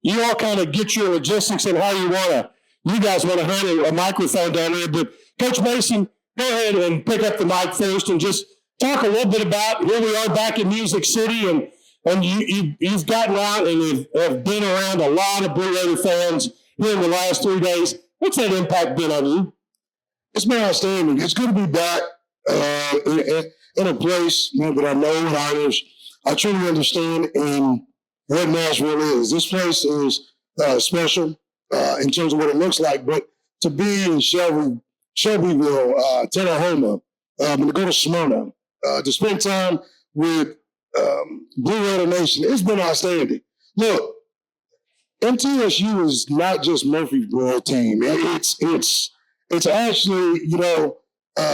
you all kind of get your logistics and how you guys want to handle a microphone down there. But Coach Mason, go ahead and pick up the mic first and just talk a little bit about where we are back in Music City, and you've gotten out and have been around a lot of Blue Raider fans here in the last 3 days. What's that impact been on you? It's been outstanding. It's good to be back in a place that I know and I truly understand in what Nashville is. This place is special in terms of what it looks like, but to be in Shelbyville, Tullahoma, and to go to Smyrna, to spend time with Blue Raider Nation, it's been outstanding. Look, MTSU is not just Murfreesboro team. It's actually,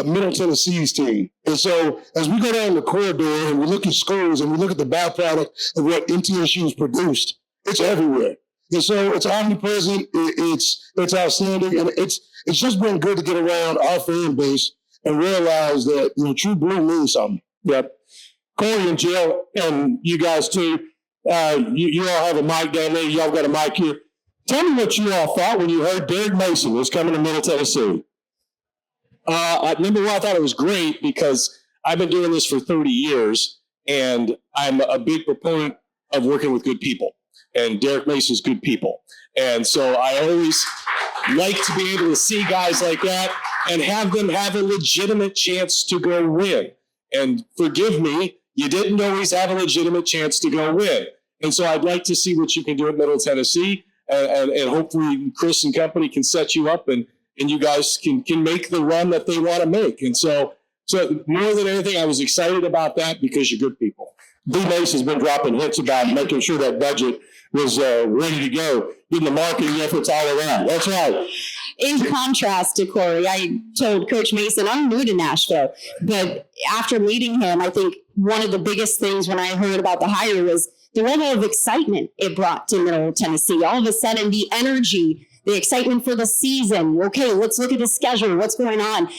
Middle Tennessee's team. And so as we go down the corridor and we look at schools and we look at the byproduct of what MTSU has produced, it's everywhere. And so it's omnipresent, it's outstanding, and it's just been good to get around our fan base and realize that, true blue means something. Yep. Corey and Jill, and you guys too, you all have a mic down there. Y'all got a mic here. Tell me what you all thought when you heard Derek Mason was coming to Middle Tennessee. Number one, I thought it was great because I've been doing this for 30 years, and I'm a big proponent of working with good people. And Derek Mason's good people. And so I always like to be able to see guys like that and have them have a legitimate chance to go win. And forgive me, you didn't always have a legitimate chance to go win. And so I'd like to see what you can do at Middle Tennessee, and hopefully Chris and company can set you up and you guys can make the run that they want to make. And so more than anything, I was excited about that because you're good people. B. Mace has been dropping hints about making sure that budget was ready to go, getting the marketing efforts all around. That's right. In contrast to Corey, I told Coach Mason, I'm new to Nashville, but after meeting him, I think one of the biggest things when I heard about the hire was the level of excitement it brought to Middle Tennessee. All of a sudden, the energy, the excitement for the season. Okay, let's look at the schedule. What's going on?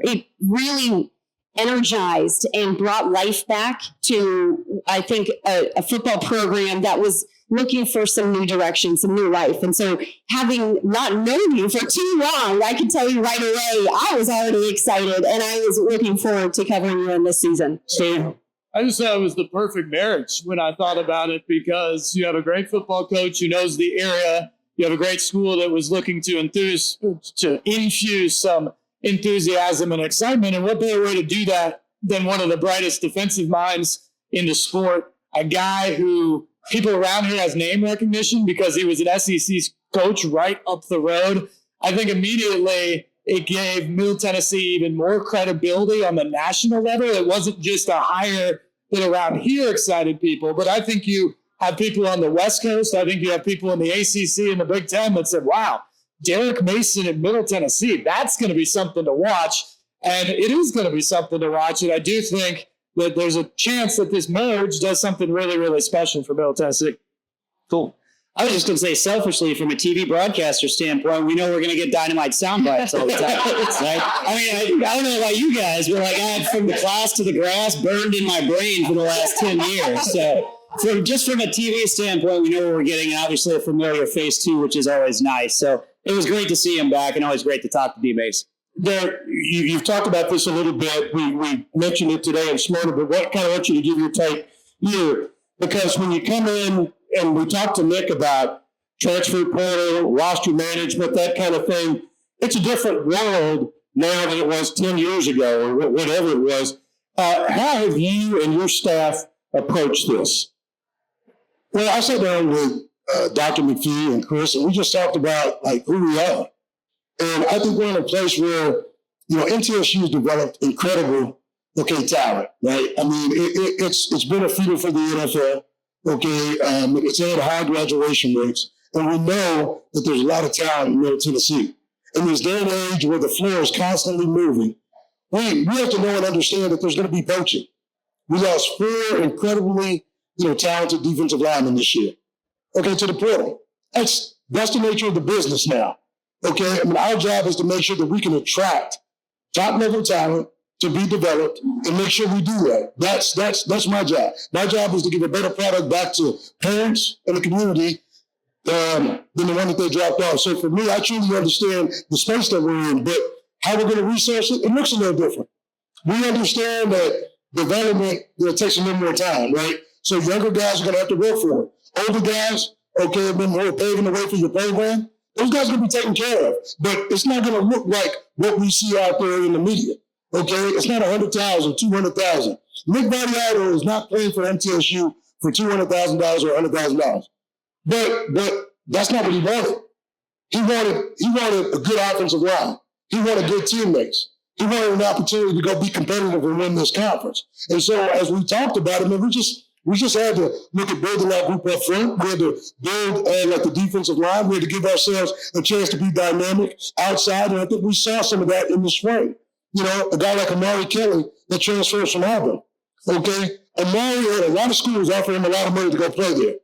It really energized and brought life back to, I think, a football program that was looking for some new direction, some new life. And so having not known you for too long, I can tell you right away, I was already excited and I was looking forward to covering you in this season. Steve? I just thought it was the perfect marriage when I thought about it, because you have a great football coach who knows the area. You have a great school that was looking to infuse some enthusiasm and excitement. And what better way to do that than one of the brightest defensive minds in the sport, a guy who people around here has name recognition because he was an SEC coach right up the road. I think immediately it gave Middle Tennessee even more credibility on the national level. It wasn't just a hire that around here excited people, but I think you have people on the West Coast. I think you have people in the ACC and the Big Ten that said, wow, Derek Mason in Middle Tennessee, that's going to be something to watch. And it is going to be something to watch. And I do think that there's a chance that this merge does something really, really special for Middle Tennessee. Cool. I was just going to say, selfishly, from a TV broadcaster standpoint, we know we're going to get dynamite sound bites all the time. Right? I mean, I don't know about you guys, but I had from the class to the grass burned in my brain for the last 10 years. So just from a TV standpoint, we know what we're getting, and obviously a familiar face too, which is always nice. So it was great to see him back, and always great to talk to D-Mace. There, you've talked about this a little bit. We mentioned it today in Smyrna, but what kind of want you to give your take here? Because when you come in, and we talked to Nick about transfer portal, roster management, that kind of thing, it's a different world now than it was 10 years ago or whatever it was. How have you and your staff approached this? Well, I sat down with Dr. McPhee and Chris, and we just talked about who we are. And I think we're in a place where, MTSU has developed incredible, talent, right? I mean, it's been a feeder for the NFL, it's had high graduation rates, and we know that there's a lot of talent in Middle Tennessee. In this day and age where the floor is constantly moving, we have to know and understand that there's going to be poaching. We lost 4 incredibly, talented defensive linemen this year, to the portal. That's the nature of the business now. I mean, our job is to make sure that we can attract top-level talent to be developed and make sure we do that. That's my job. My job is to give a better product back to parents and the community than the one that they dropped off. So for me, I truly understand the space that we're in, but how we're going to resource it, it looks a little different. We understand that development takes a little more time, right? So younger guys are going to have to work for it. Older guys, okay, have been more paving the way for your program. Those guys are going to be taken care of, but it's not going to look like what we see out there in the media. Okay, it's not 100,000, 200,000. Nick Vadiato is not playing for MTSU for $200,000 or $100,000. But that's not what he wanted. He wanted a good offensive line. He wanted good teammates. He wanted an opportunity to go be competitive and win this conference. And so as we talked about it, man, we just had to look at building that group up front. We had to build like the defensive line. We had to give ourselves a chance to be dynamic outside. And I think we saw some of that in the spring. You know, a guy like Amari Kelly that transfers from Auburn. Okay? Amari had a lot of schools offering him a lot of money to go play there.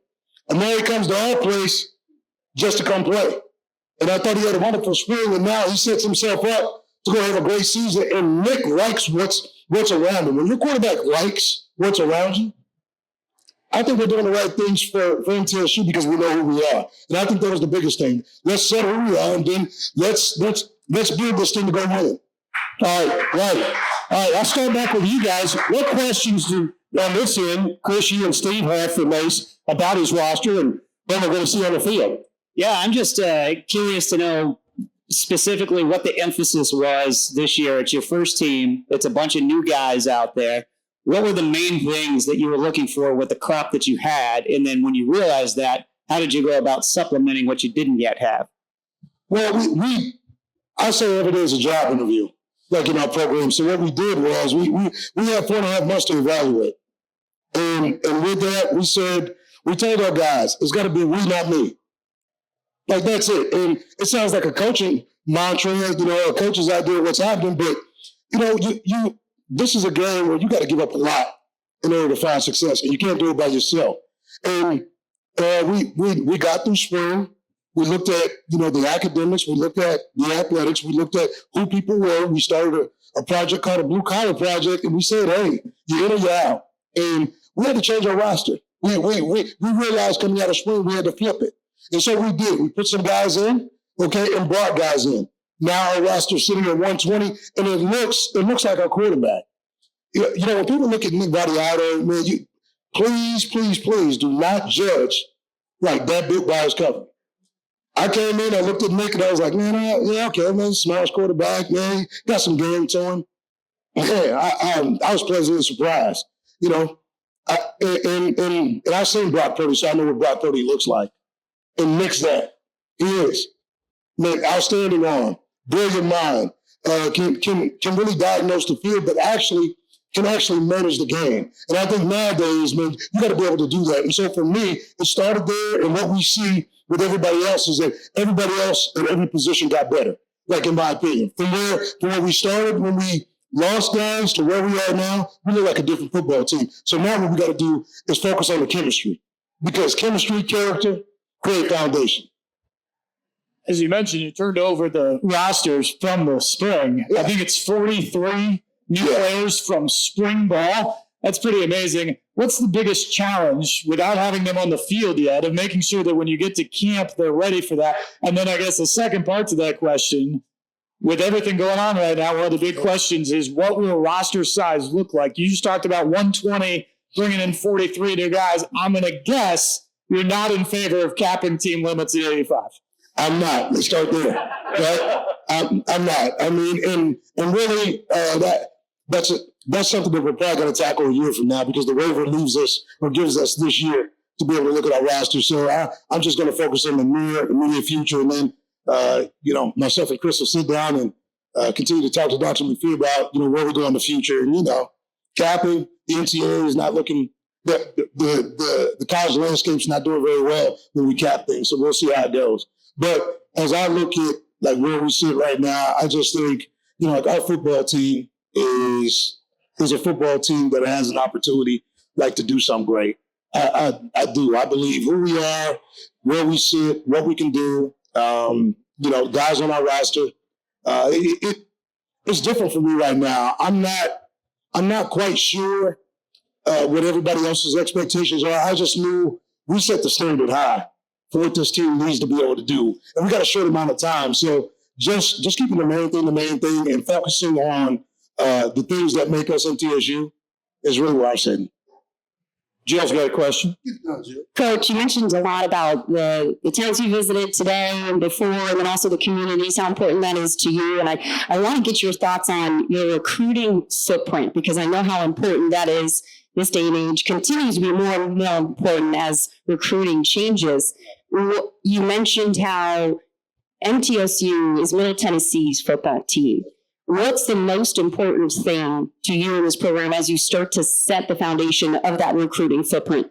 Amari comes to our place just to come play. And I thought he had a wonderful spring, and now he sets himself up to go have a great season. And Nick likes what's around him. When your quarterback likes what's around you, I think we're doing the right things for MTSU because we know who we are. And I think that was the biggest thing. Let's set who we are, and then let's build this thing to go win. All right. I'll start back with you guys. What questions on this end, Chris, you and Steve have for Mace about his roster and what we're going to see on the field? Yeah, I'm just curious to know specifically what the emphasis was this year. It's your first team. It's a bunch of new guys out there. What were the main things that you were looking for with the crop that you had? And then when you realized that, how did you go about supplementing what you didn't yet have? Well, I say every day is a job interview, like in our program. So what we did was we had 4.5 months to evaluate. And with that, we told our guys, it's got to be we, not me. Like, that's it. And it sounds like a coaching mantra, you know, a coach's idea of what's happening, but, you know, this is a game where you got to give up a lot in order to find success, and you can't do it by yourself. And we got through spring. We looked at, you know, the academics. We looked at the athletics. We looked at who people were. We started a project called a Blue Collar Project, and we said, hey, you're in or you're out. And we had to change our roster. We realized coming out of spring we had to flip it. And so we did. We put some guys in, okay, and brought guys in. Now our roster's sitting at 120, and it looks like our quarterback. You know, when people look at Nick Vadiato, man, please do not judge like that book by his cover. I came in, I looked at Nick, and I was like, man, yeah, okay, man, smash quarterback, man, got some game to him. Yeah, I was pleasantly surprised, you know. And I've seen Brock Purdy, so I know what Brock Purdy looks like. And Nick's that. He is. Man, outstanding arm, brilliant mind, can really diagnose the field, but can actually manage the game. And I think nowadays, man, you got to be able to do that. And so for me, it started there, and what we see with everybody else is that everybody else at every position got better, like in my opinion. From where we started, when we lost guys, to where we are now, we look like a different football team. So now what we got to do is focus on the chemistry, because chemistry, character, great foundation. As you mentioned, you turned over the rosters from the spring. Yeah. I think it's 43 new players from spring ball. That's pretty amazing. What's the biggest challenge without having them on the field yet of making sure that when you get to camp, they're ready for that? And then I guess the second part to that question, with everything going on right now, one of the big questions is what will roster size look like? You just talked about 120, bringing in 43 new guys. I'm going to guess you're not in favor of capping team limits at 85. I'm not. Let's start there. Right? I'm not. I mean, and really, that's something that we're probably going to tackle a year from now, because the waiver leaves us or gives us this year to be able to look at our roster. So I'm just going to focus on the immediate future, and then you know, myself and Chris will sit down and continue to talk to Dr. McPhee about, you know, where we go in the future. And, you know, capping, the NCAA is not looking. The college landscape's not doing very well when we cap things, so we'll see how it goes. But as I look at like where we sit right now, I just think, you know, like our football team is a football team that has an opportunity like to do something great. I do. I believe who we are, where we sit, what we can do. You know, guys on our roster. It's different for me right now. I'm not quite sure what everybody else's expectations are. I just knew we set the standard high. for what this team needs to be able to do. And we got a short amount of time. So just keeping the main thing, and focusing on the things that make us MTSU is really where I'm sitting. Jill's got a question. Coach, you mentioned a lot about the towns you visited today and before, and then also the communities, how important that is to you. And I want to get your thoughts on your recruiting footprint, because I know how important that is this day and age, continues to be more and more important as recruiting changes. You mentioned how MTSU is Middle Tennessee's football team. What's the most important thing to you in this program as you start to set the foundation of that recruiting footprint?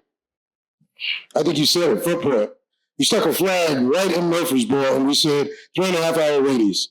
I think you said it, footprint. We stuck a flag right in Murfreesboro, and we said 3.5 hour radius.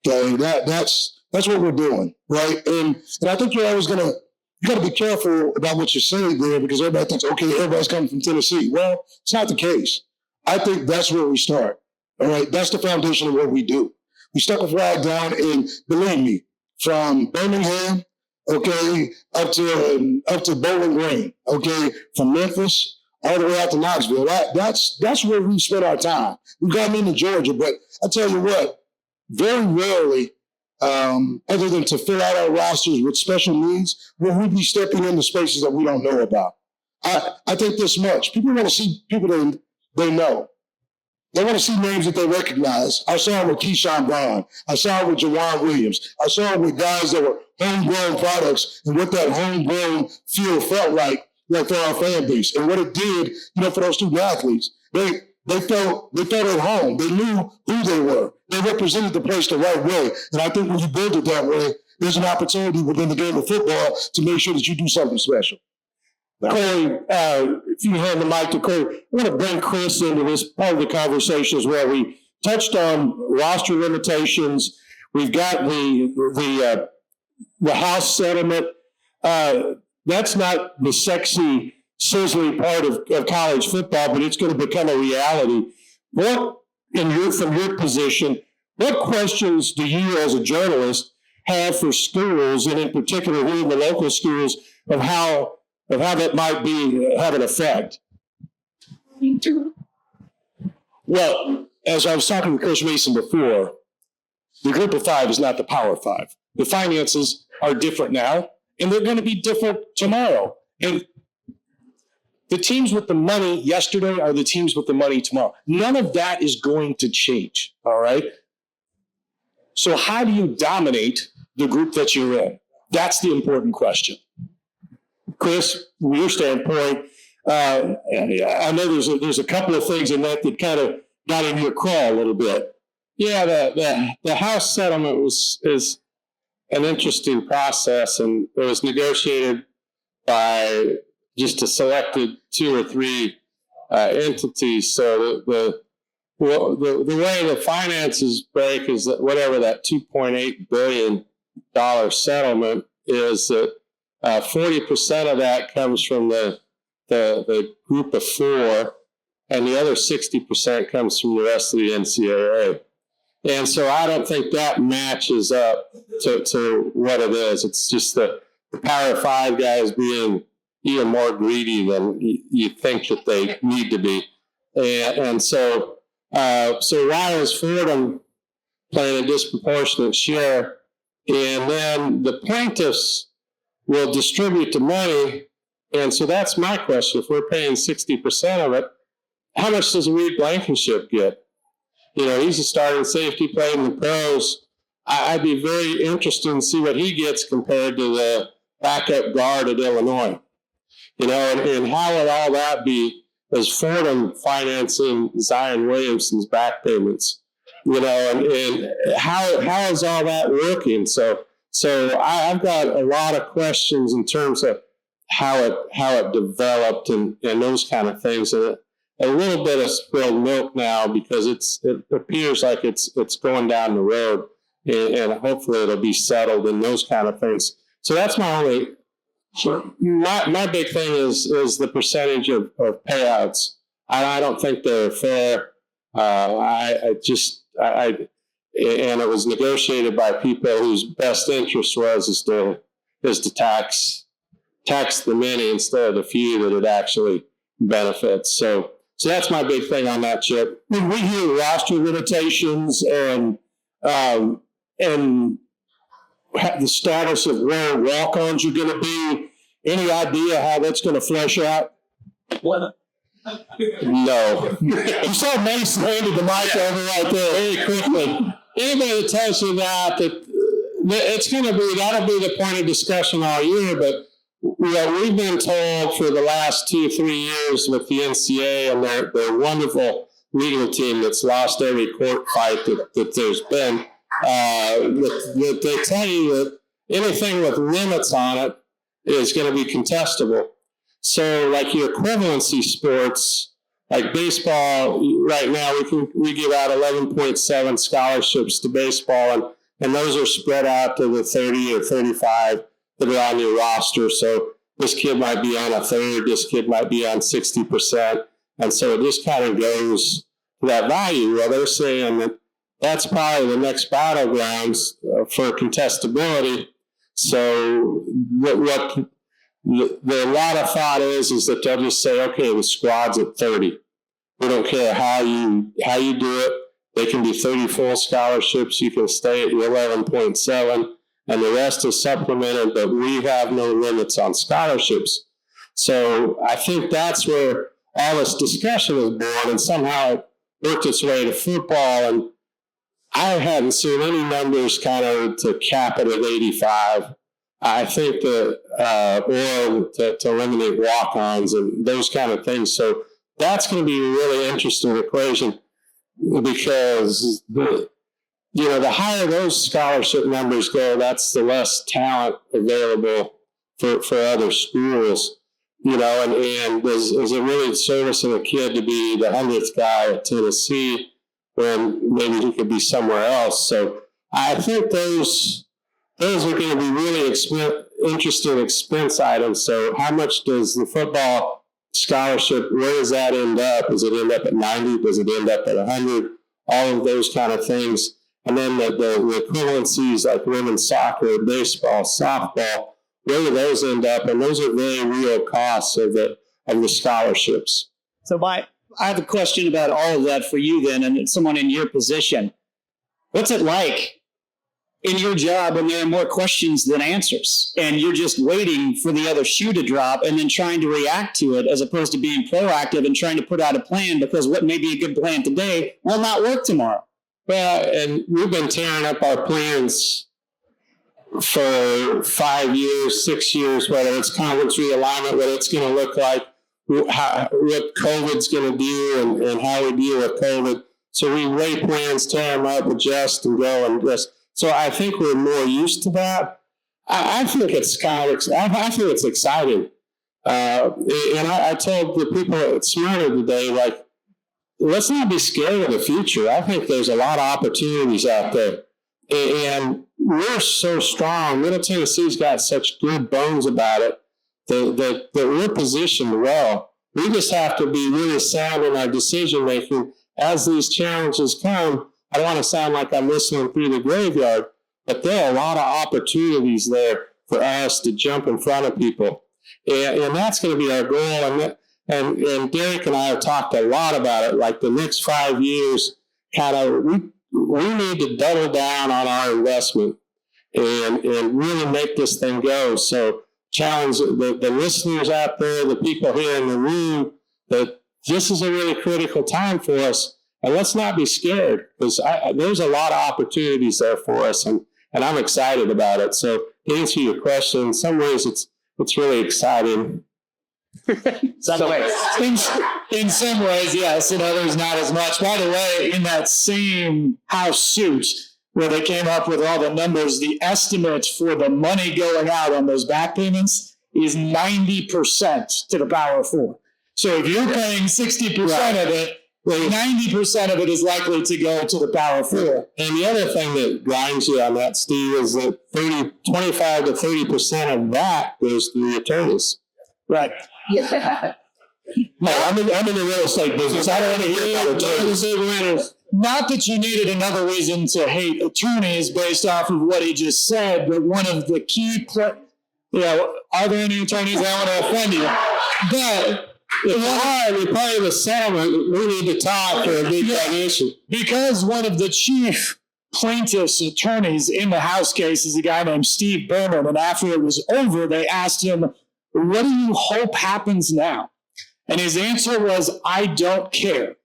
Okay, that's what we're doing, right? And I think you got to be careful about what you're saying there, because everybody thinks, okay, everybody's coming from Tennessee. Well, it's not the case. I think that's where we start. All right, that's the foundation of what we do. We stuck a flag down, and believe me, from Birmingham, okay, up to Bowling Green, okay, from Memphis all the way out to Knoxville. That's where we spent our time. We've gotten into Georgia, but I tell you what, very rarely, other than to fill out our rosters with special needs, will we be stepping into spaces that we don't know about. I think this much. People want to see people they know. They want to see names that they recognize. I saw it with Keyshawn Vaughn. I saw it with Jawan Williams. I saw it with guys that were homegrown products, and what that homegrown feel felt like for our fan base, and what it did, for those student athletes. They felt at home. They knew who they were. They represented the place the right way. And I think when you build it that way, there's an opportunity within the game of football to make sure that you do something special. Corey, if you hand the mic to Corey, I want to bring Chris into this part of the conversation as well. We touched on roster limitations. We've got the House settlement. That's not the sexy, sizzling part of college football, but it's going to become a reality. From your position, what questions do you as a journalist have for schools, and in particular here in the local schools, of how that might have an effect? Well, as I was talking to Coach Mason before, the group of five is not the power five. The finances are different now, and they're going to be different tomorrow. And the teams with the money yesterday are the teams with the money tomorrow. None of that is going to change, all right? So how do you dominate the group that you're in? That's the important question. Chris, from your standpoint, I know there's a couple of things in that kind of got in your craw a little bit. Yeah, the House settlement is an interesting process, and it was negotiated by just a selected 2 or 3 entities. So the way the finances break is that whatever that $2.8 billion settlement is, that 40% of that comes from the group of 4, and the other 60% comes from the rest of the NCAA. And so I don't think that matches up to what it is. It's just the Power 5 guys being even more greedy than you think that they need to be. And so why is Fordham playing a disproportionate share? And then the plaintiffs will distribute the money. And so that's my question. If we're paying 60% of it, how much does Reed Blankenship get? He's a starting safety playing in the pros. I'd be very interested to see what he gets compared to the backup guard at Illinois. And how would all that be as Fordham financing Zion Williamson's back payments? And how is all that working? So I've got a lot of questions in terms of how it developed and those kind of things. And a little bit of spilled milk now, because it appears like it's going down the road, and hopefully it'll be settled and those kind of things. So that's my only. My big thing is the percentage of payouts. I don't think they're fair. And it was negotiated by people whose best interest is to tax the many instead of the few that it actually benefits. So So that's my big thing on that, Chip. When we hear roster limitations and the status of where walk-ons are going to be, any idea how that's going to flesh out? What? No. You saw Mace handed the mic over right there. Very quickly. Anybody that tells you that it's going to be, that'll be the point of discussion all year, but we've been told for the last 2-3 years with the NCAA and their wonderful legal team that's lost every court fight that there's been, that they tell you that anything with limits on it is going to be contestable. So like your equivalency sports, like baseball, right now we give out 11.7 scholarships to baseball, and those are spread out to the 30 or 35 that are on your roster. So this kid might be on a third, this kid might be on 60%. And so it just kind of goes to that value. Well, they're saying that that's probably the next battlegrounds for contestability. So what the lot of thought is that they'll just say, okay, the squad's at 30. We don't care how you do it. They can be 30 full scholarships. You can stay at your 11.7, and the rest is supplemented, but we have no limits on scholarships. So I think that's where all this discussion is born, and somehow it worked its way to football. And I hadn't seen any numbers kind of to cap it at 85. I think that, or to eliminate walk-ons and those kind of things. So that's going to be a really interesting equation, because the higher those scholarship numbers go, that's the less talent available for other schools. And is it really servicing a kid to be the 100th guy at Tennessee when maybe he could be somewhere else? So I think those are going to be really interesting expense items. So how much does the football scholarship, where does that end up? Does it end up at 90? Does it end up at 100? All of those kind of things. And then the equivalencies like women's soccer, baseball, softball, where do those end up? And those are very real costs of the scholarships. So I have a question about all of that for you then, and someone in your position. What's it like in your job when there are more questions than answers, and you're just waiting for the other shoe to drop and then trying to react to it, as opposed to being proactive and trying to put out a plan, because what may be a good plan today will not work tomorrow? Well, and we've been tearing up our plans for 5 years, 6 years, whether it's conference realignment, what it's going to look like, what COVID's going to do, and how we deal with COVID. So we lay plans, tear them up, adjust, and go and just. So I think we're more used to that. I think it's kind of, I think it's exciting. And I told the people at Smyrna today, like, let's not be scared of the future. I think there's a lot of opportunities out there. And we're so strong. Middle Tennessee's got such good bones about it that we're positioned well. We just have to be really sound in our decision making as these challenges come. I don't want to sound like I'm listening through the graveyard, but there are a lot of opportunities there for us to jump in front of people. And that's going to be our goal. And Derek and I have talked a lot about it, like the next 5 years, kind of, we need to double down on our investment and really make this thing go. So challenge the listeners out there, the people here in the room, that this is a really critical time for us. And let's not be scared, because there's a lot of opportunities there for us, and I'm excited about it. So to answer your question, in some ways it's really exciting. In some ways, yes. In others, not as much. By the way, in that same house suit where they came up with all the numbers, the estimate for the money going out on those back payments is 90% to the power of 4. So if you're paying 60% of it, 90% of it is likely to go to the power 4. And the other thing that grinds you on that, Steve, is that 25 to 30% of that goes to the attorneys. Right. Yeah. No, I'm in the real estate business. I don't want to hear about attorneys. Not that you needed another reason to hate attorneys based off of what he just said, but one of the key, are there any attorneys that want to offend you? But If you're part of the settlement, we need to talk for a big issue. Because one of the chief plaintiff's attorneys in the House case is a guy named Steve Berman, and after it was over, they asked him, "What do you hope happens now?" And his answer was, "I don't care.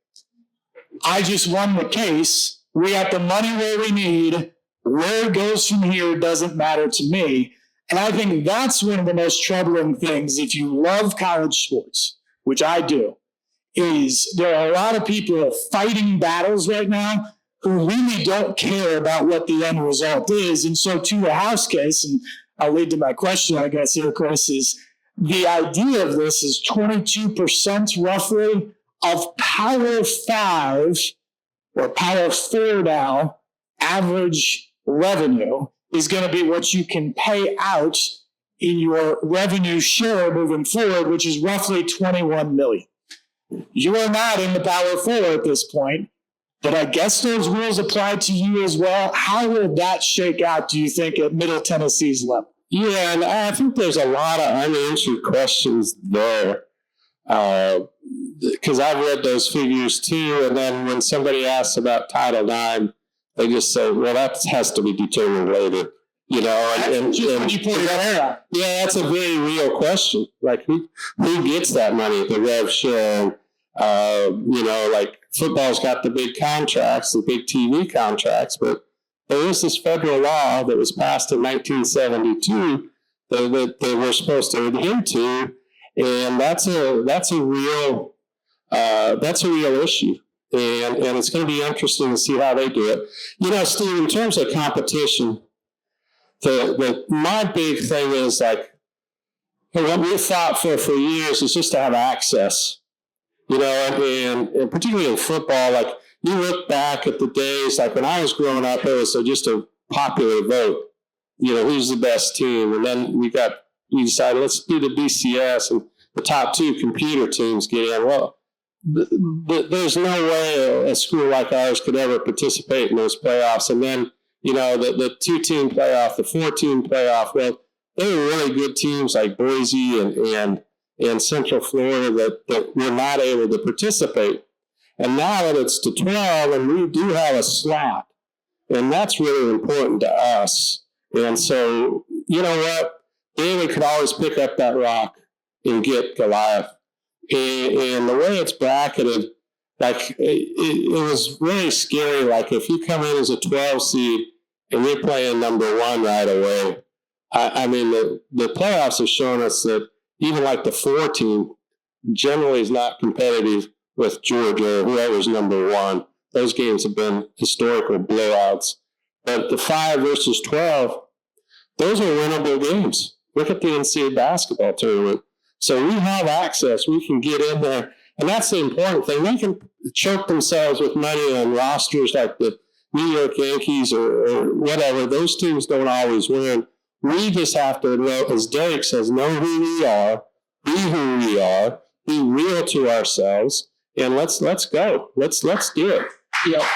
I just won the case. We got the money where we need. Where it goes from here doesn't matter to me." And I think that's one of the most troubling things, if you love college sports, which I do, is there are a lot of people fighting battles right now who really don't care about what the end result is. And so to the House case, and I'll lead to my question, I guess, here, Chris, is the idea of this is 22% roughly of Power 5 or Power 4 now average revenue is going to be what you can pay out in your revenue share moving forward, which is roughly $21 million. You are not in the Power 4 at this point, but I guess those rules apply to you as well. How will that shake out, do you think, at Middle Tennessee's level? Yeah, and I think there's a lot of unanswered questions there. Because I've read those figures too, and then when somebody asks about Title IX, they just say, "Well, that has to be determined later." You know, and you put it out. Yeah, that's a very real question. Like, who gets that money? The rev share. You know, like football's got the big contracts, the big TV contracts, but there is this federal law that was passed in 1972 that they were supposed to adhere to, and that's a real issue. And it's going to be interesting to see how they do it. You know, Steve, in terms of competition, my big thing is like, what we fought for years is just to have access. You know, and particularly in football, like you look back at the days, like when I was growing up, it was just a popular vote. You know, who's the best team? And then we decided, let's do the BCS, and the top 2 computer teams get in. Well, there's no way a school like ours could ever participate in those playoffs. And then, you know, the 2-team playoff, the 4-team playoff, well, they were really good teams like Boise and Central Florida that were not able to participate. And now that it's to 12, and we do have a slot, and that's really important to us. And so, you know what? David could always pick up that rock and get Goliath. And the way it's bracketed, like it was really scary. Like if you come in as a 12 seed and you're playing number 1 right away, I mean, the playoffs have shown us that even like the 4 team generally is not competitive with Georgia or whoever's number 1. Those games have been historical blowouts. But the 5 versus 12, those are winnable games. Look at the NCAA basketball tournament. So we have access. We can get in there. And that's the important thing. They can choke themselves with money on rosters like the New York Yankees or whatever. Those teams don't always win. We just have to know, as Derek says, know who we are, be who we are, be real to ourselves, and let's go. Let's do it. Yeah.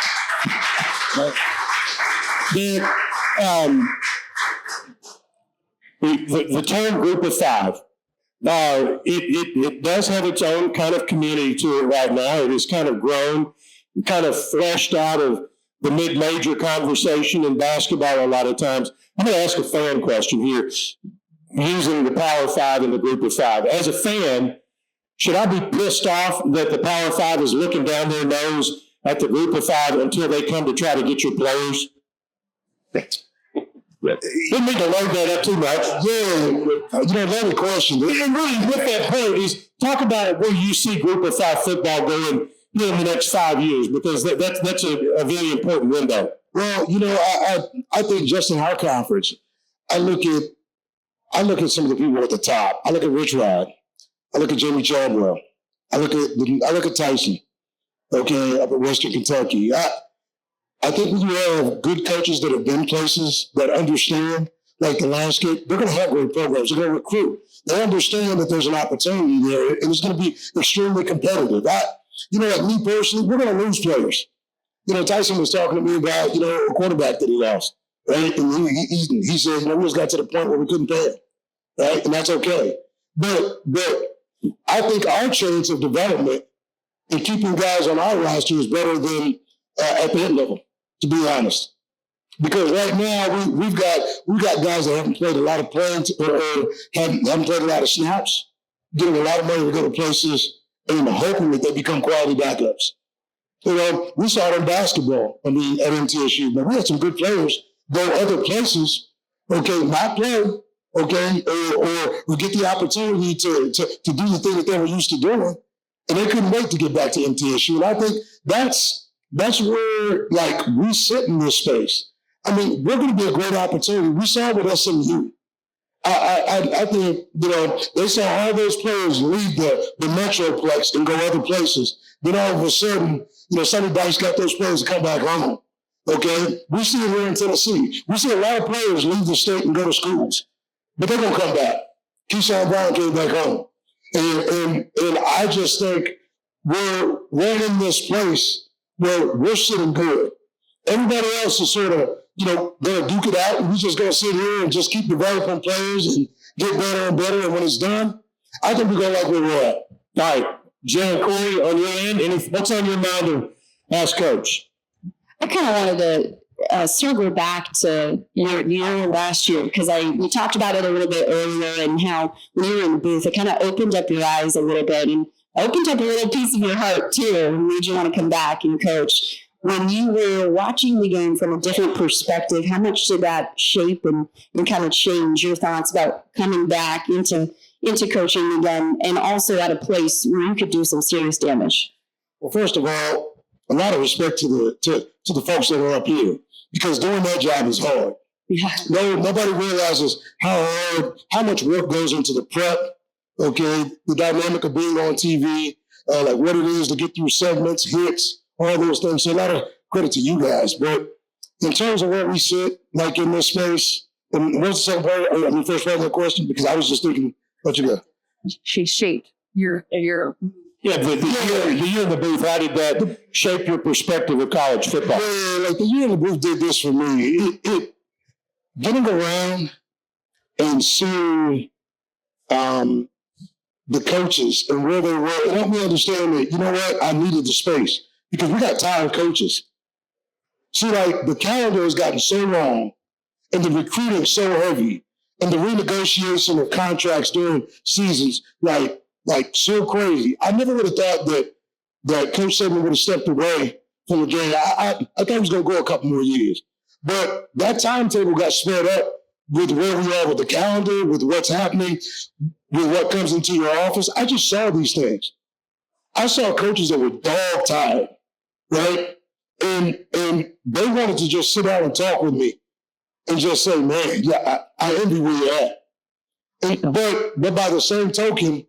The term Group of 5. It does have its own kind of community to it right now. It has kind of grown, kind of fleshed out of the mid-major conversation in basketball a lot of times. I'm going to ask a fan question here, using the Power 5 and the Group of 5. As a fan, should I be pissed off that the Power 5 is looking down their nose at the Group of 5 until they come to try to get your players? Didn't need to load that up too much. Yeah, you know, another question. And really, with that point, is talk about where you see Group of 5 football going in the next 5 years, because that's a very important window. Well, you know, I think just in our conference, I look at some of the people at the top. I look at Rich Rod. I look at Jamie Chadwell. I look at Tyson. Okay, up at Western Kentucky. I think when you have good coaches that have been places that understand, like the landscape, they're going to have great programs. They're going to recruit. They understand that there's an opportunity there, and it's going to be extremely competitive. You know, like me personally, we're going to lose players. You know, Tyson was talking to me about, you know, a quarterback that he lost, right? And he said, you know, we just got to the point where we couldn't pay him, right? And that's okay. But I think our chance of development and keeping guys on our roster is better than at the head level, to be honest. Because right now we've got guys that haven't played a lot of plays or haven't played a lot of snaps, getting a lot of money to go to places and hoping that they become quality backups. You know, we saw it in basketball, at MTSU, but we had some good players go other places, okay, not play, okay, or get the opportunity to do the thing that they were used to doing, and they couldn't wait to get back to MTSU. And I think that's where, like, we sit in this space. I mean, we're going to be a great opportunity. We saw it with SMU. I think, you know, they saw all those players leave the Metroplex and go other places. Then all of a sudden, you know, Sonny Dykes got those players to come back home. Okay? We see it here in Tennessee. We see a lot of players leave the state and go to schools. But they're going to come back. Keyshawn Brown came back home. And I just think we're in this place where we're sitting good. Everybody else is sort of, you know, going to duke it out, and we're just going to sit here and just keep developing players and get better and better. And when it's done, I think we're going to like where we're at. All right, Jay and Corey, on your end, what's on your mind to ask Coach? I kind of wanted to circle back to your last year, because we talked about it a little bit earlier, and how when you were in the booth, it kind of opened up your eyes a little bit and opened up a little piece of your heart too, and made you want to come back and coach. When you were watching the game from a different perspective, how much did that shape and kind of change your thoughts about coming back into coaching again, and also at a place where you could do some serious damage? Well, first of all, a lot of respect to the folks that are up here, because doing that job is hard. Yeah. Nobody realizes how much work goes into the prep, okay, the dynamic of being on TV, like what it is to get through segments, hits, all those things. So a lot of credit to you guys. But in terms of where we sit, like in this space, and what's the second part? First part of the question, because I was just thinking, what you got? She shaped your the year in the booth, how did that shape your perspective of college football? Yeah, like the year in the booth did this for me. It getting around and seeing the coaches and where they were, it helped me understand that, you know what, I needed the space, because we got tired coaches. See, like, the calendar has gotten so long, and the recruiting so heavy, and the renegotiation of contracts during seasons, like so crazy. I never would have thought that Coach Saban would have stepped away from the game. I thought he was going to go a couple more years. But that timetable got sped up with where we are with the calendar, with what's happening, with what comes into your office. I just saw these things. I saw coaches that were dog tired, right? And they wanted to just sit down and talk with me and just say, man, yeah, I envy where you're at. But by the same token,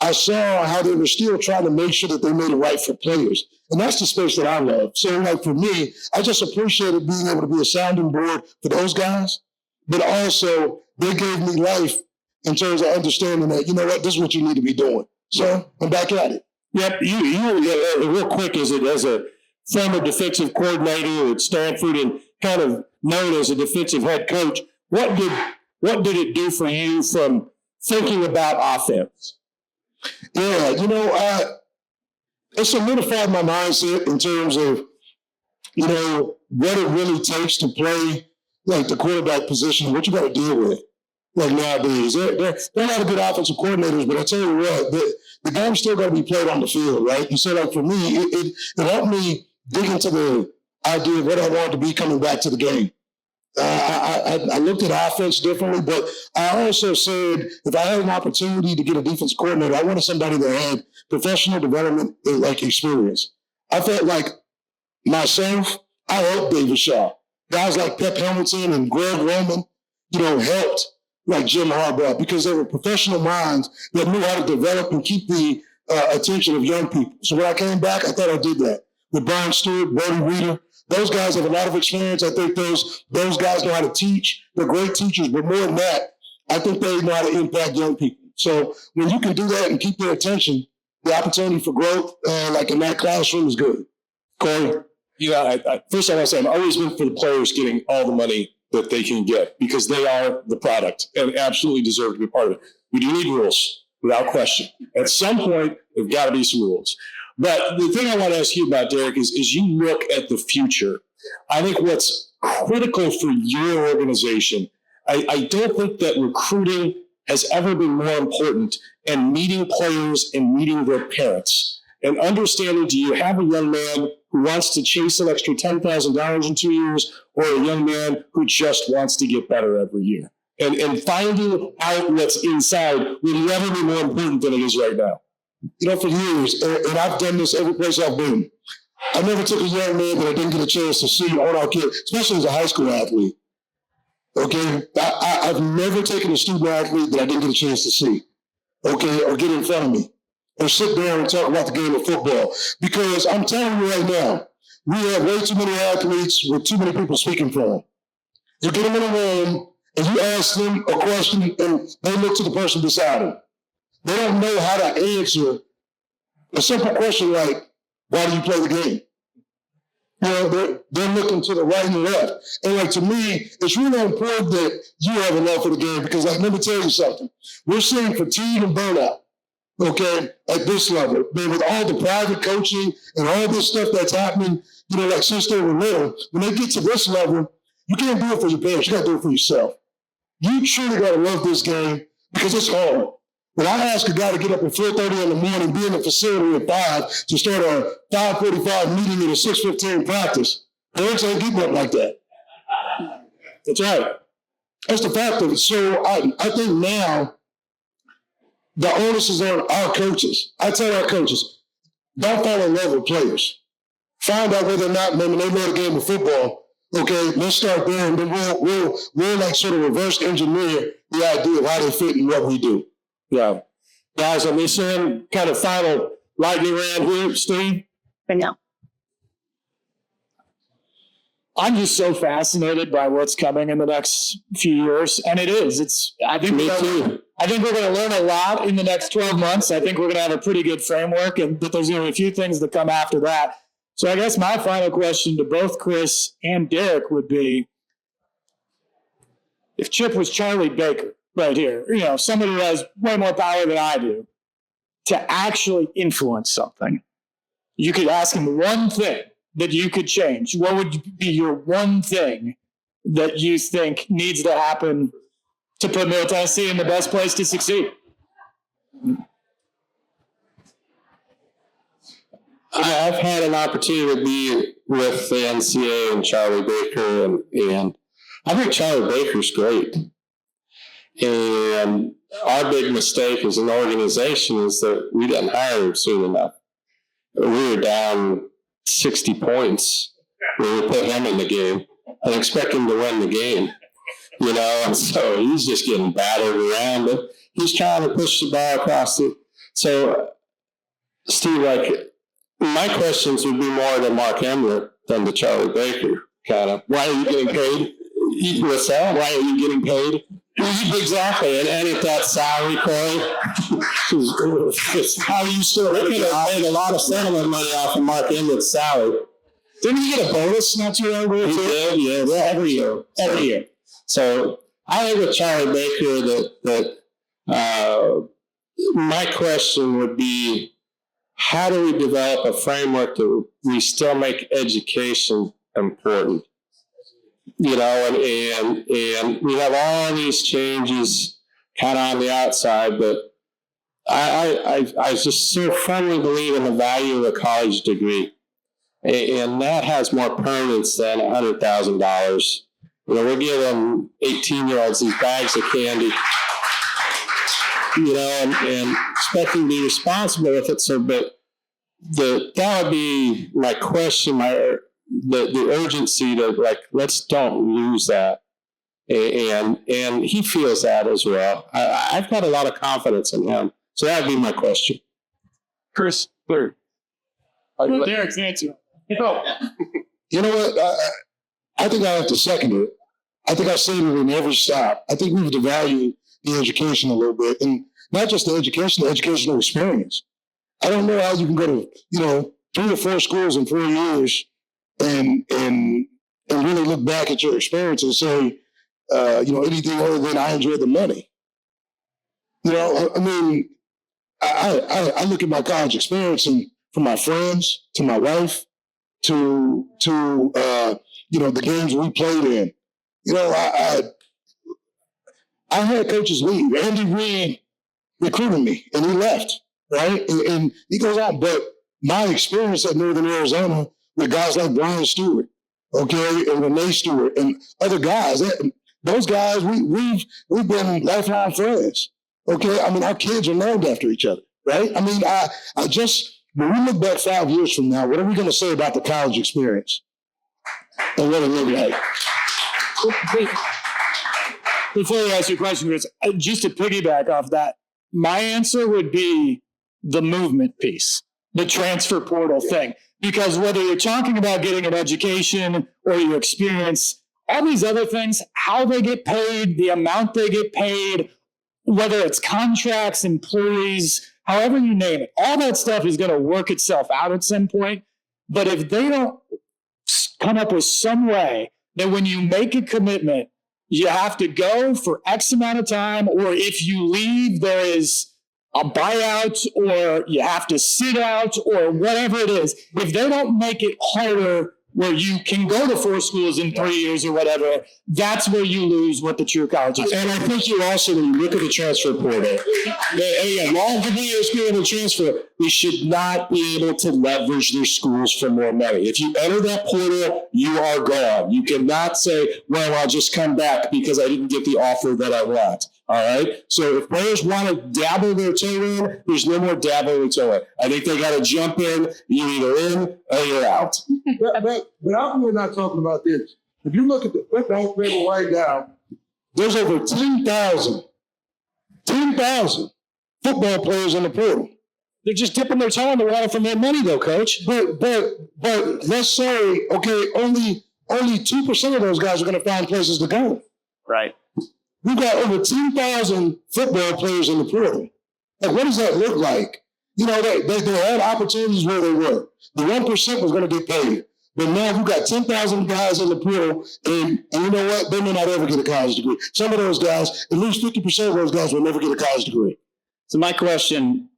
I saw how they were still trying to make sure that they made it right for players. And that's the space that I love. So, like, for me, I just appreciated being able to be a sounding board for those guys. But also, they gave me life in terms of understanding that, you know what, this is what you need to be doing. So I'm back at it. Yep, you real quick, as a former defensive coordinator at Stanford and kind of known as a defensive head coach, what did it do for you from thinking about offense? Yeah, it solidified my mindset in terms of, what it really takes to play like the quarterback position, what you got to deal with. Like nowadays, there are a lot of good offensive coordinators, but I tell you what, the game's still got to be played on the field, right? And so, like, for me, it helped me dig into the idea of what I wanted to be coming back to the game. I looked at offense differently, but I also said if I had an opportunity to get a defensive coordinator, I wanted somebody that had professional development like experience. I felt like myself, I helped David Shaw. Guys like Pep Hamilton and Greg Roman, helped like Jim Harbaugh because they were professional minds that knew how to develop and keep the attention of young people. So when I came back, I thought I did that. With Brian Stewart, Bodie Reeder, those guys have a lot of experience. I think those guys know how to teach. They're great teachers, but more than that, I think they know how to impact young people. So when you can do that and keep their attention, the opportunity for growth, like in that classroom, is good. Corey? First I want to say, I'm always been for the players getting all the money that they can get because they are the product and absolutely deserve to be part of it. We do need rules. without question. At some point, there've got to be some rules. But the thing I want to ask you about, Derek, is you look at the future. I think what's critical for your organization, I don't think that recruiting has ever been more important, and meeting players and meeting their parents and understanding, do you have a young man who wants to chase an extra $10,000 in 2 years, or a young man who just wants to get better every year? And finding out what's inside will never be more important than it is right now. You know, for years, and I've done this every place I've been, I never took a young man that I didn't get a chance to see on our kid, especially as a high school athlete. Okay? I've never taken a student athlete that I didn't get a chance to see, okay, or get in front of me, or sit there and talk about the game of football. Because I'm telling you right now, we have way too many athletes with too many people speaking for them. You get them in a room, and you ask them a question, and they look to the person beside them. They don't know how to answer a simple question like, why do you play the game? You know, they're looking to the right and left. And like, to me, it's really important that you have a love for the game, because like, let me tell you something. We're seeing fatigue and burnout, okay, at this level. Man, with all the private coaching and all this stuff that's happening, you know, like since they were little, when they get to this level, you can't do it for your parents, you gotta do it for yourself. You truly gotta love this game, because it's hard. When I ask a guy to get up at 4:30 in the morning, be in the facility at 5 to start a 5:45 meeting and a 6:15 practice, parents ain't getting up like that. That's right. That's the fact of it. So I think now the onus is on our coaches. I tell our coaches, don't fall in love with players. Find out whether or not, man, when they know the game of football, okay, let's start there, and then we'll like sort of reverse engineer the idea of how they fit in what we do. Yeah. Guys, on this end, kind of final lightning round here, Steve. But no. I'm just so fascinated by what's coming in the next few years, and it is. I think we're going to learn a lot in the next 12 months. I think we're going to have a pretty good framework, but there's going to be a few things that come after that. So I guess my final question to both Chris and Derek would be, if Chip was Charlie Baker right here, you know, somebody who has way more power than I do, to actually influence something, you could ask him one thing that you could change. What would be your one thing that you think needs to happen to put Middle Tennessee in the best place to succeed? I've had an opportunity to be with the NCAA and Charlie Baker, and I think Charlie Baker's great. And our big mistake as an organization is that we didn't hire him soon enough. We were down 60 points when we put him in the game and expect him to win the game. You know, and so he's just getting battered around, but he's trying to push the ball across the. So, Steve, like, my questions would be more to Mark Emmert than to Charlie Baker, kind of. Why are you getting paid? What's that? Why are you getting paid? Exactly, and if that salary, Corey, how you still made a lot of settlement money off of Mark Emmert's salary. Didn't he get a bonus not too long ago? He did, yeah, every year. So I think with Charlie Baker that my question would be, how do we develop a framework that we still make education important? You know, and we have all these changes kind of on the outside, but I just so firmly believe in the value of a college degree, and that has more permanence than $100,000. You know, we're giving 18-year-olds these bags of candy, you know, and expecting to be responsible with it. So, but that would be my question, the urgency to, like, let's don't lose that. And he feels that as well. I've got a lot of confidence in him. So that would be my question. Chris, third. Derek's answer. You know what? I think I have to second it. I think I say it in every stop. I think we have to value the education a little bit, and not just the education, the educational experience. I don't know how you can go to, 3 or 4 schools in 4 years and really look back at your experience and say, anything other than I enjoyed the money. You know, I mean, I look at my college experience and from my friends to my wife to the games we played in. I had coaches leave. Andy Reid recruited me, and he left, right? And he goes on. But my experience at Northern Arizona with guys like Brian Stewart, okay, and Renee Stewart, and other guys, those guys, we've been lifelong friends, okay? I mean, our kids are named after each other, right? I mean, when we look back 5 years from now, what are we going to say about the college experience and what it looked like? Before you ask your question, Chris, just to piggyback off that, my answer would be the movement piece, the transfer portal thing. Because whether you're talking about getting an education or your experience, all these other things, how they get paid, the amount they get paid, whether it's contracts, employees, however you name it, all that stuff is going to work itself out at some point. But if they don't come up with some way that when you make a commitment, you have to go for X amount of time, or if you leave, there is a buyout, or you have to sit out, or whatever it is. If they don't make it harder where you can go to 4 schools in 3 years or whatever, that's where you lose what the true college is. And I think you also, when you look at the transfer portal, long for being a the transfer, they should not be able to leverage their schools for more money. If you enter that portal, you are gone. You cannot say, well, I'll just come back because I didn't get the offer that I want. All right. So if players want to dabble their toe in, there's no more dabbling their toe in. I think they got to jump in. You're either in or you're out. But I'm really not talking about this. If you look at the football table right now, there's over 10,000 football players in the portal. They're just dipping their toe in the water for more money, though, Coach. But let's say, okay, only 2% of those guys are going to find places to go. Right. We've got over 10,000 football players in the portal. Like, what does that look like? They had opportunities where they were. The 1% was going to get paid. But now we've got 10,000 guys in the portal, and you know what? They may not ever get a college degree. Some of those guys, at least 50% of those guys will never get a college degree. So my question,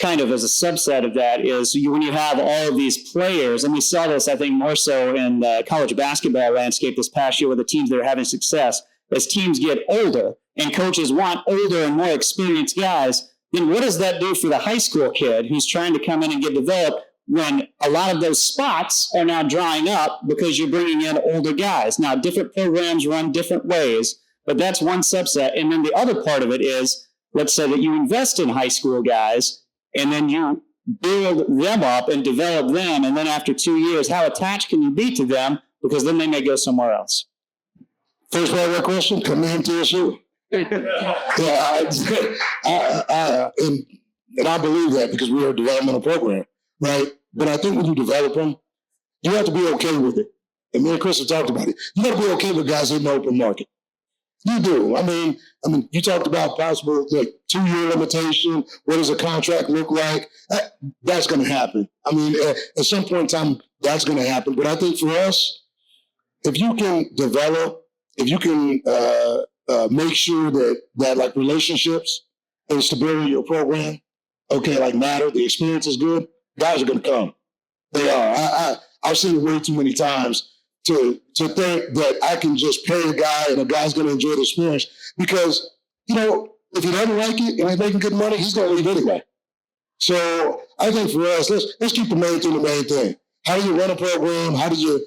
kind of as a subset of that, is when you have all of these players, and we saw this, I think, more so in the college basketball landscape this past year with the teams that are having success. As teams get older and coaches want older and more experienced guys, then what does that do for the high school kid who's trying to come in and get developed when a lot of those spots are now drying up because you're bringing in older guys? Now, different programs run different ways, but that's one subset. And then the other part of it is, let's say that you invest in high school guys and then you build them up and develop them. And then after 2 years, how attached can you be to them? Because then they may go somewhere else. First part of that question, come in to TSU. And I believe that because we're a developmental program, right? But I think when you develop them, you have to be okay with it. And me and Chris have talked about it. You got to be okay with guys in the open market. You do. I mean, you talked about possible 2-year limitation. What does a contract look like? That's going to happen. I mean, at some point in time, that's going to happen. But I think for us, if you can develop, if you can make sure that like relationships and stability of your program, matter, the experience is good, guys are going to come. They are. I've seen it way too many times to think that I can just pay a guy and a guy's going to enjoy the experience because, if he doesn't like it and he's making good money, he's going to leave anyway. So I think for us, let's keep the main thing the main thing. How do you run a program? How do you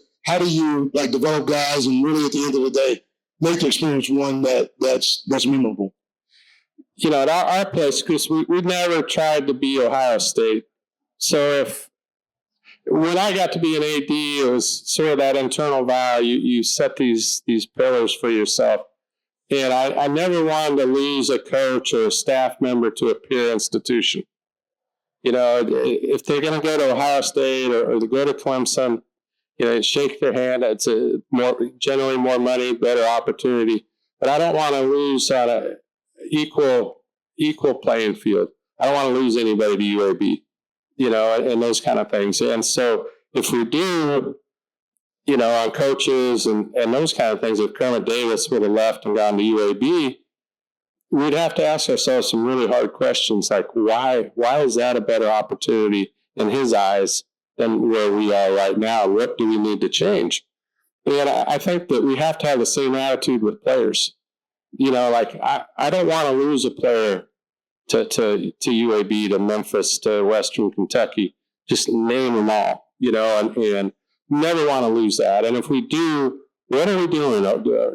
develop guys and really at the end of the day make the experience one that's memorable? At our place, Chris, we never tried to be Ohio State. So when I got to be an AD, it was sort of that internal vow. You set these pillars for yourself. And I never wanted to lose a coach or a staff member to a peer institution. If they're going to go to Ohio State or to go to Clemson, shake their hand. It's generally more money, better opportunity. But I don't want to lose on an equal playing field. I don't want to lose anybody to UAB, and those kind of things. And so if we do, on coaches and those kind of things, if Kermit Davis would have left and gone to UAB, we'd have to ask ourselves some really hard questions, like why is that a better opportunity in his eyes than where we are right now? What do we need to change? And I think that we have to have the same attitude with players. You know, like I don't want to lose a player to UAB, to Memphis, to Western Kentucky. Just name them all, you know, and never want to lose that. And if we do, what are we doing?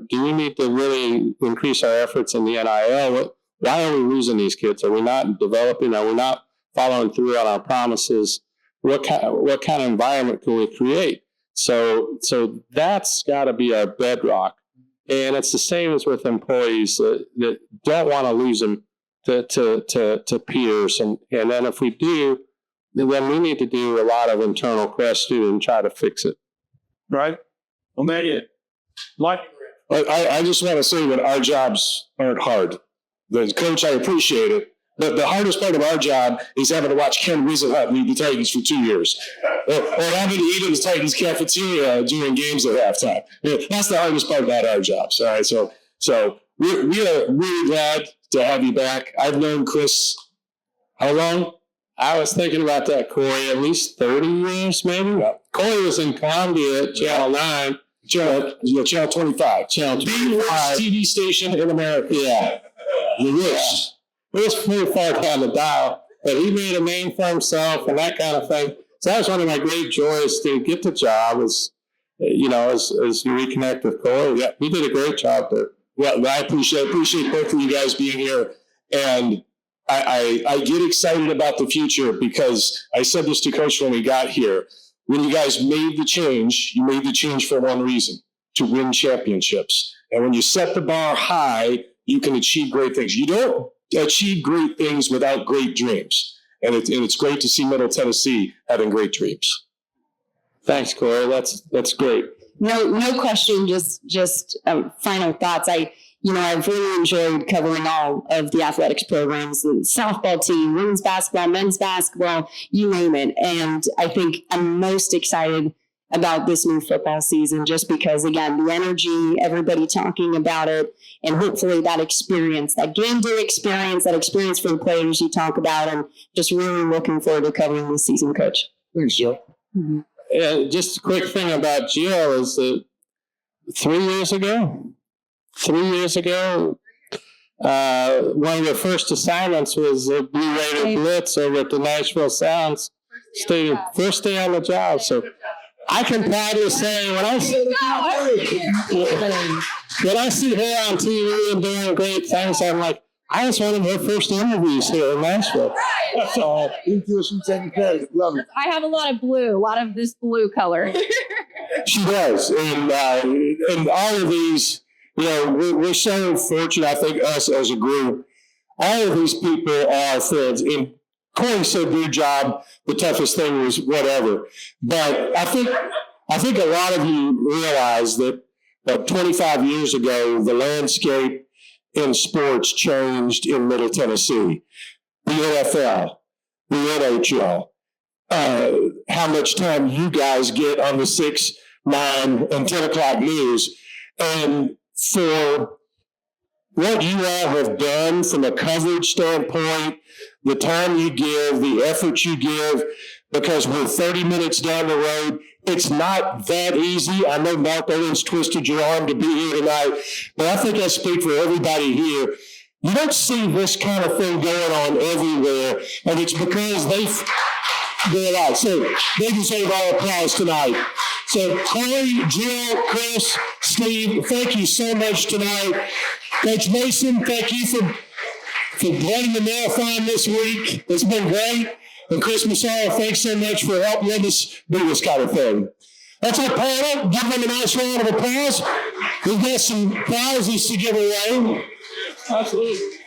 Do we need to really increase our efforts in the NIL? Why are we losing these kids? Are we not developing? Are we not following through on our promises? What kind of environment can we create? So that's got to be our bedrock. And it's the same as with employees that don't want to lose them to peers. And then if we do, then we need to do a lot of internal questioning and try to fix it. Right? Well, that it. Like, I just want to say that our jobs aren't hard. The coach, I appreciate it. But the hardest part of our job is having to watch Ken Wisenhunt lead the Titans for 2 years. Or having to eat in the Titans cafeteria during games at halftime. That's the hardest part about our jobs. All right, so we are really glad to have you back. I've known Chris, how long? I was thinking about that, Corey, at least 30 years, maybe. Yeah. Corey was in Columbia at Channel 9. Channel 25. Channel 25. The worst TV station in America. Yeah. The worst. It was pretty far down the dial, but he made a name for himself and that kind of thing. So that was one of my great joys to get the job as you reconnect with Corey. Yeah, he did a great job there. Well, I appreciate both of you guys being here. And I get excited about the future because I said this to Coach when we got here. When you guys made the change, you made the change for one reason, to win championships. And when you set the bar high, you can achieve great things. You don't achieve great things without great dreams. And it's great to see Middle Tennessee having great dreams. Thanks, Corey. That's great. No question. Just final thoughts. I've really enjoyed covering all of the athletics programs, the softball team, women's basketball, men's basketball, you name it. And I think I'm most excited about this new football season just because, again, the energy, everybody talking about it, and hopefully that experience, that game day experience, that experience for the players you talk about, and just really looking forward to covering this season, Coach. Thanks, Joe. Mm-hmm. Just a quick thing about Jill is that 3 years ago, one of the first assignments was a Blue Raider Blitz over at the Nashville Sounds Stadium. First day on the job. So I can proudly say when I see her on TV and doing great things, I'm like, I was one of her first interviews here in Nashville. So, love it. I have a lot of this blue color. She does. And all of these, we're so fortunate, I think, us as a group. All of these people are friends. And Corey said your job, the toughest thing was whatever. But I think a lot of you realize that 25 years ago, the landscape in sports changed in Middle Tennessee. The NFL, the NHL, how much time you guys get on the 6, 9, and 10 o'clock news. And for what you all have done from a coverage standpoint, the time you give, the effort you give, because we're 30 minutes down the road, it's not that easy. I know Mark Owens twisted your arm to be here tonight, but I think I speak for everybody here. You don't see this kind of thing going on everywhere, and it's because they're alive. So they deserve our applause tonight. So Corey, Jill, Chris, Steve, thank you so much tonight. Coach Mason, thank you for running the marathon this week. It's been great. And Chris Massaro, thanks so much for helping us do this kind of thing. That's our panel. Give them a nice round of applause. We've got some prizes to give away. absolutely.